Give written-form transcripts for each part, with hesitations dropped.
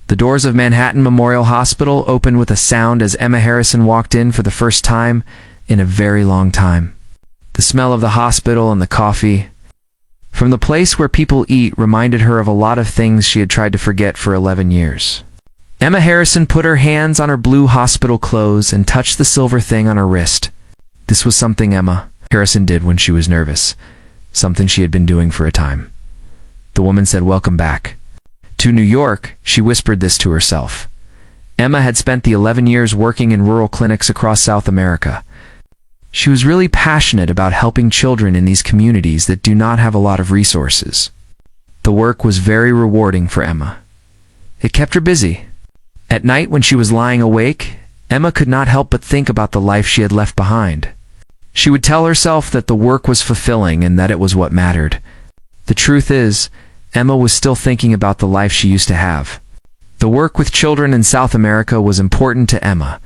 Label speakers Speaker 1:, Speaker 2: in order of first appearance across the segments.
Speaker 1: The doors of Manhattan Memorial Hospital opened with a sound as Emma Harrison walked in for the first time in a very long time. The smell of the hospital and the coffee from the place where people eat reminded her of a lot of things she had tried to forget for 11 years. Emma Harrison put her hands on her blue hospital clothes and touched the silver thing on her wrist. This was something Emma Harrison did when she was nervous, something she had been doing for a time. The woman said, "Welcome back to New York." She whispered this to herself. Emma had spent the 11 years working in rural clinics across South America. She was really passionate about helping children in these communities that do not have a lot of resources. The work was very rewarding for Emma. It kept her busy. At night when she was lying awake, Emma could not help but think about the life she had left behind. She would tell herself that the work was fulfilling and that it was what mattered. The truth is, Emma was still thinking about the life she used to have. The work with children in South America was important to Emma.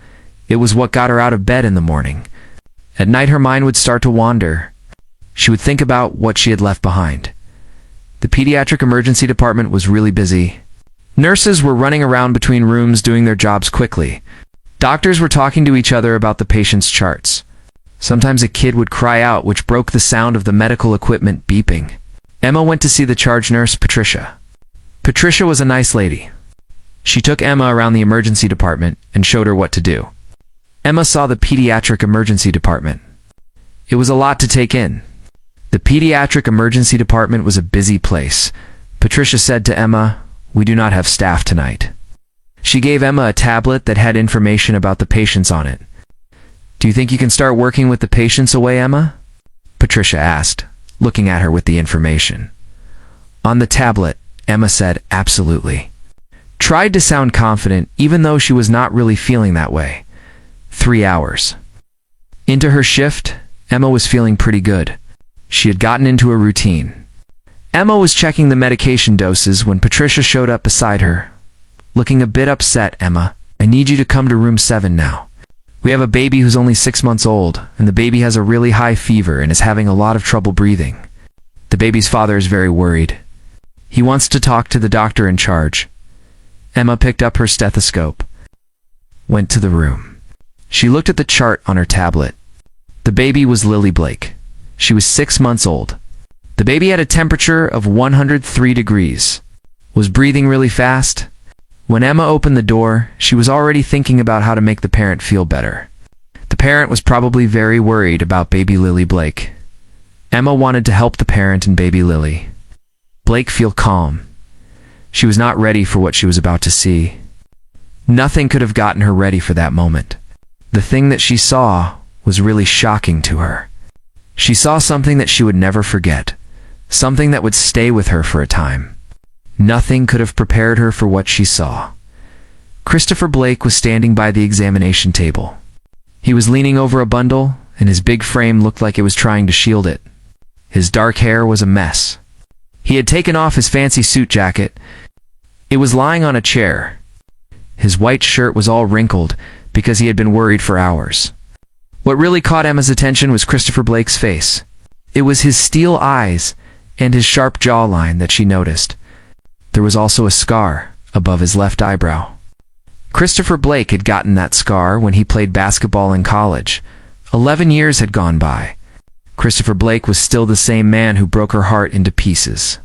Speaker 1: It was what got her out of bed in the morning. At night her mind would start to wander. She would think about what she had left behind. The pediatric emergency department was really busy. Nurses were running around between rooms doing their jobs quickly. Doctors were talking to each other about the patient's charts. Sometimes a kid would cry out, which broke the sound of the medical equipment beeping. Emma went to see the charge nurse, Patricia. Patricia was a nice lady. She took Emma around the emergency department and showed her what to do. Emma saw the pediatric emergency department. It was a lot to take in. The pediatric emergency department was a busy place. Patricia said to Emma, "We do not have staff tonight." She gave Emma a tablet that had information about the patients on it. "Do you think you can start working with the patients away, Emma?" Patricia asked, looking at her with the information. On the tablet, Emma said, "Absolutely." Tried to sound confident, even though she was not really feeling that way. 3 hours. Into her shift, Emma was feeling pretty good. She had gotten into a routine. Emma was checking the medication doses when Patricia showed up beside her. Looking a bit upset, "Emma, I need you to come to room 7 now. We have a baby who's only 6 months old, and the baby has a really high fever and is having a lot of trouble breathing. The baby's father is very worried. He wants to talk to the doctor in charge." Emma picked up her stethoscope, went to the room. She looked at the chart on her tablet. The baby was Lily Blake. She was 6 months old. The baby had a temperature of 103 degrees. Was breathing really fast. When Emma opened the door, she was already thinking about how to make the parent feel better. The parent was probably very worried about baby Lily Blake. Emma wanted to help the parent and baby Lily Blake feel calm. She was not ready for what she was about to see. Nothing could have gotten her ready for that moment. The thing that she saw was really shocking to her. She saw something that she would never forget, something that would stay with her for a time. Nothing could have prepared her for what she saw. Christopher Blake was standing by the examination table. He was leaning over a bundle, and his big frame looked like it was trying to shield it. His dark hair was a mess. He had taken off his fancy suit jacket. It was lying on a chair. His white shirt was all wrinkled because he had been worried for hours. What really caught Emma's attention was Christopher Blake's face. It was his steel eyes and his sharp jawline that she noticed. There was also a scar above his left eyebrow. Christopher Blake had gotten that scar when he played basketball in college. 11 years had gone by. Christopher Blake was still the same man who broke her heart into pieces.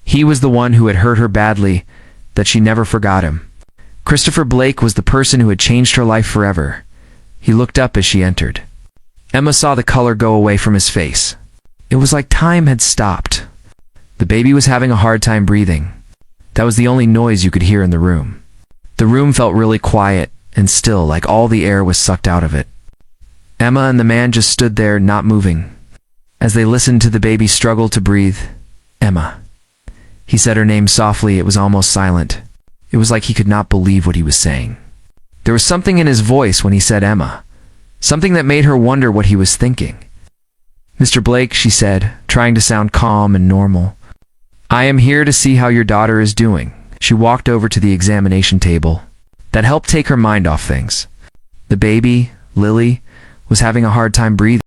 Speaker 1: He was the one who had hurt her badly, that she never forgot him. Christopher Blake was the person who had changed her life forever. He looked up as she entered. Emma saw the color go away from his face. It was like time had stopped. The baby was having a hard time breathing. That was the only noise you could hear in the room. The room felt really quiet and still, like all the air was sucked out of it. Emma and the man just stood there, not moving. As they listened to the baby struggle to breathe, "Emma." He said her name softly. It was almost silent. It was like he could not believe what he was saying. There was something in his voice when he said Emma, something that made her wonder what he was thinking. "Mr. Blake," she said, trying to sound calm and normal. "I am here to see how your daughter is doing." She walked over to the examination table. That helped take her mind off things. The baby, Lily, was having a hard time breathing.